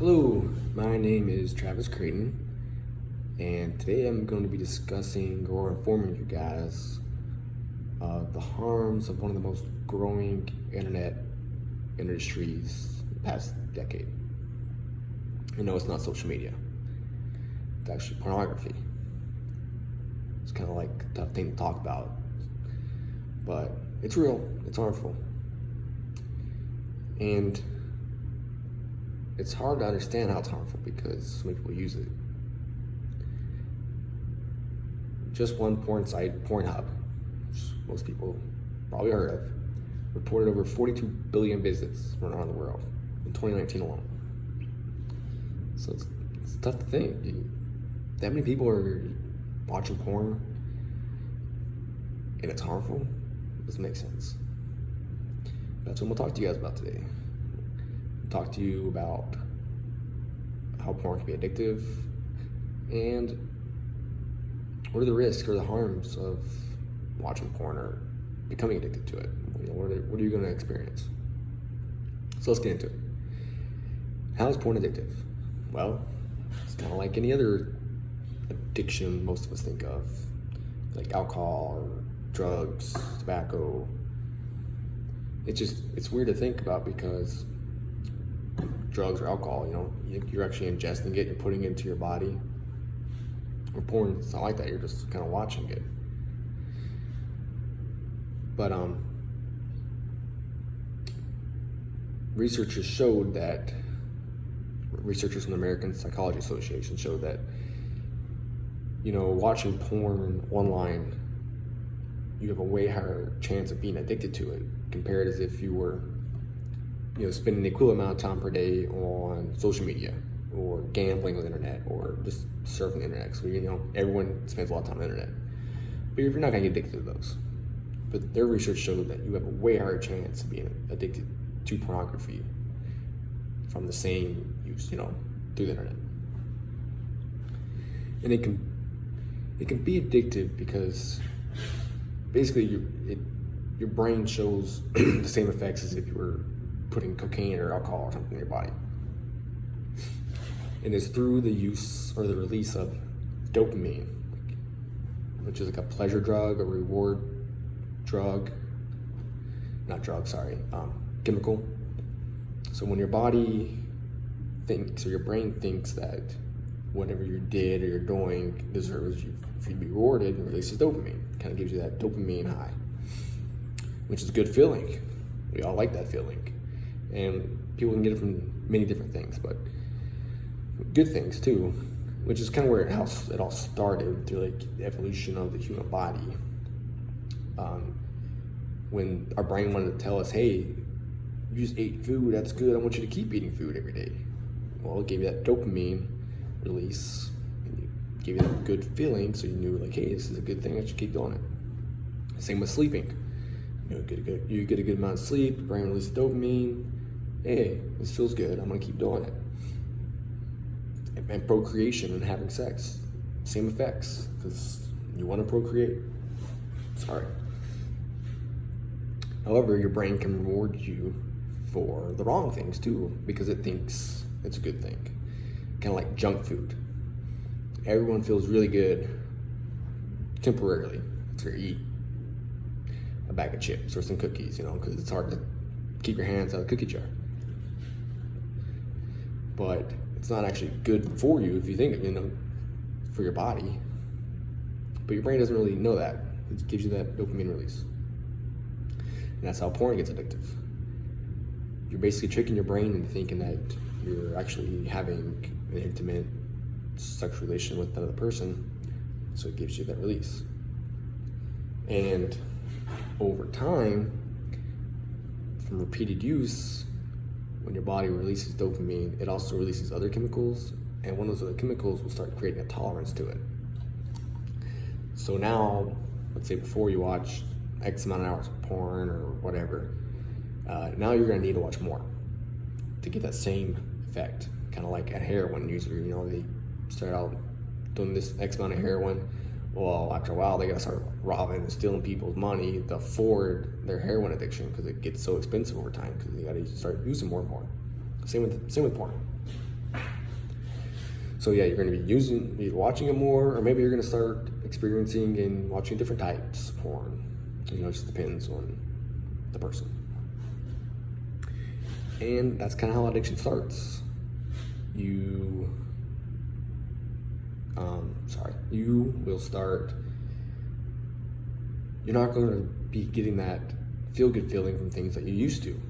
Hello, my name is Travis Creighton, and today I'm going to be discussing or informing you guys of the harms of one of the most growing internet industries in the past decade. You know, it's not social media, it's actually pornography. It's kind of like a tough thing to talk about, but it's real, it's harmful, and it's hard to understand how it's harmful because so many people use it. Just one porn site, Pornhub, which most people probably heard of, reported over 42 billion visits around the world in 2019 alone. So it's tough to think. That many people are watching porn and it's harmful? It doesn't make sense. That's what we'll talk to you guys about today. Talk to you about how porn can be addictive and what are the risks or the harms of watching porn or becoming addicted to it. You know, what are you going to experience? So let's get into it. How is porn addictive? Well, it's kind of like any other addiction most of us think of, like alcohol or drugs, tobacco. It's weird to think about because drugs or alcohol, you're actually ingesting it, you're putting it into your body. Or porn, it's not like that, you're just kind of watching it. But researchers from the American Psychology Association showed that, watching porn online, you have a way higher chance of being addicted to it compared as if you were spending the equivalent amount of time per day on social media or gambling on the internet or just surfing the internet. So, everyone spends a lot of time on the internet. But you're not going to get addicted to those. But their research showed that you have a way higher chance of being addicted to pornography from the same use, through the internet. And it can be addictive because basically your brain shows the same effects as if you were putting cocaine or alcohol or something in your body. And it's through the use or the release of dopamine, which is like a pleasure drug, a reward drug, chemical. So when your body thinks, or your brain thinks that whatever you did or you're doing deserves you for you to be rewarded, it releases dopamine. It kind of gives you that dopamine high, which is a good feeling. We all like that feeling. And people can get it from many different things, but good things too, which is kind of where it all started through like the evolution of the human body. When our brain wanted to tell us, hey, you just ate food, that's good, I want you to keep eating food every day. Well, it gave you that dopamine release, and it gave you that good feeling, so you knew like, hey, this is a good thing, I should keep doing it. Same with sleeping. You get a good amount of sleep, your brain releases dopamine. Hey, this feels good, I'm gonna keep doing it. And procreation and having sex, same effects, because you want to procreate. Sorry. However, your brain can reward you for the wrong things too, because it thinks it's a good thing. Kind of like junk food. Everyone feels really good temporarily to eat a bag of chips or some cookies, because it's hard to keep your hands out of the cookie jar. But it's not actually good for you if you think, for your body. But your brain doesn't really know that. It gives you that dopamine release. And that's how porn gets addictive. You're basically tricking your brain into thinking that you're actually having an intimate sexual relation with another person, so it gives you that release. And over time, from repeated use, when your body releases dopamine, it also releases other chemicals, and one of those other chemicals will start creating a tolerance to it. So now, let's say before you watch X amount of hours of porn or whatever, now you're gonna need to watch more to get that same effect. Kind of like a heroin user, they start out doing this X amount of heroin. Well, after a while, they gotta start robbing and stealing people's money to afford their heroin addiction because it gets so expensive over time because they gotta start using more and more. Same with porn. So yeah, you're going to be watching it more, or maybe you're going to start experiencing and watching different types of porn. You know, it just depends on the person. And that's kind of how addiction starts. You will start, you're not going to be getting that feel-good feeling from things that you used to,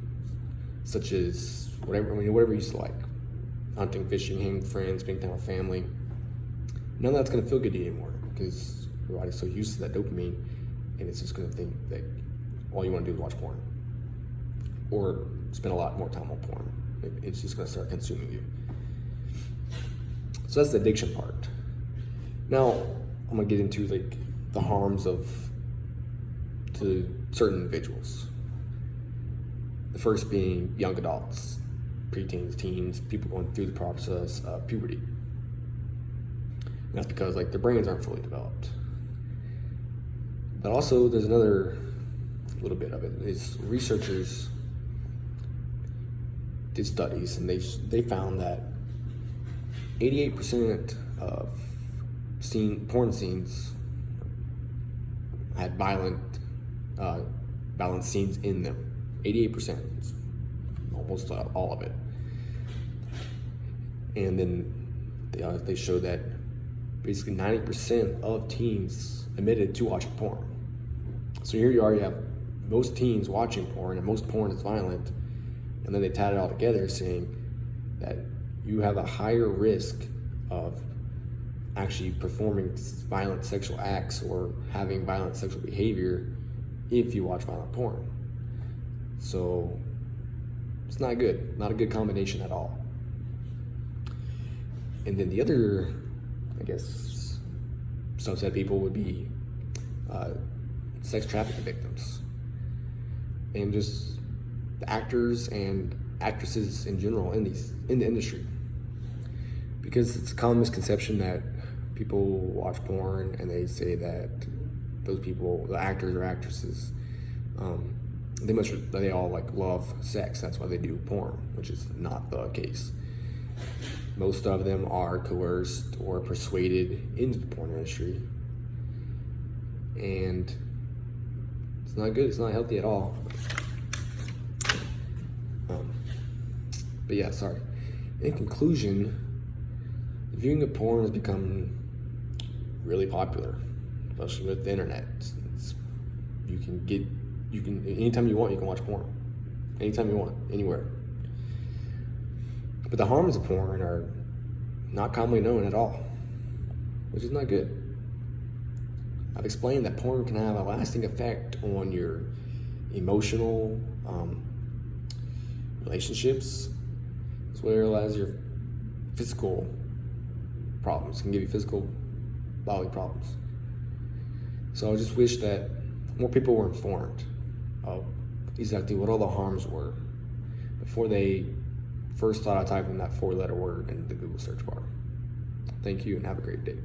such as whatever you used to like. Hunting, fishing, hanging with friends, spending time with family. None of that's going to feel good to you anymore because your body's so used to that dopamine, and it's just going to think that all you want to do is watch porn or spend a lot more time on porn. It's just going to start consuming you. So that's the addiction part. Now I'm going to get into like the harms to certain individuals. The first being young adults, preteens, teens, people going through the process of puberty. And that's because like their brains aren't fully developed. But also there's another little bit of it is researchers did studies and they found that 88% of porn scenes had violent scenes in them. 88%, almost all of it. And then they showed that basically 90% of teens admitted to watching porn. So here you are, you have most teens watching porn, and most porn is violent, and then they tied it all together saying that you have a higher risk of actually performing violent sexual acts or having violent sexual behavior if you watch violent porn. So it's not good, not a good combination at all. And then the other, I guess, subset of people would be sex trafficking victims, and just the actors and actresses in general in the industry, because it's a common misconception that people watch porn and they say that those people, the actors or actresses, they all like love sex. That's why they do porn, which is not the case. Most of them are coerced or persuaded into the porn industry, and it's not good. It's not healthy at all. But yeah, sorry. In conclusion, viewing of porn has become really popular, especially with the internet. You can anytime you want, you can watch porn. Anytime you want, anywhere. But the harms of porn are not commonly known at all, which is not good. I've explained that porn can have a lasting effect on your emotional relationships, as well as your physical problems. It can give you physical bodily problems. So I just wish that more people were informed of exactly what all the harms were before they first thought of typing that 4-letter word into the Google search bar. Thank you and have a great day.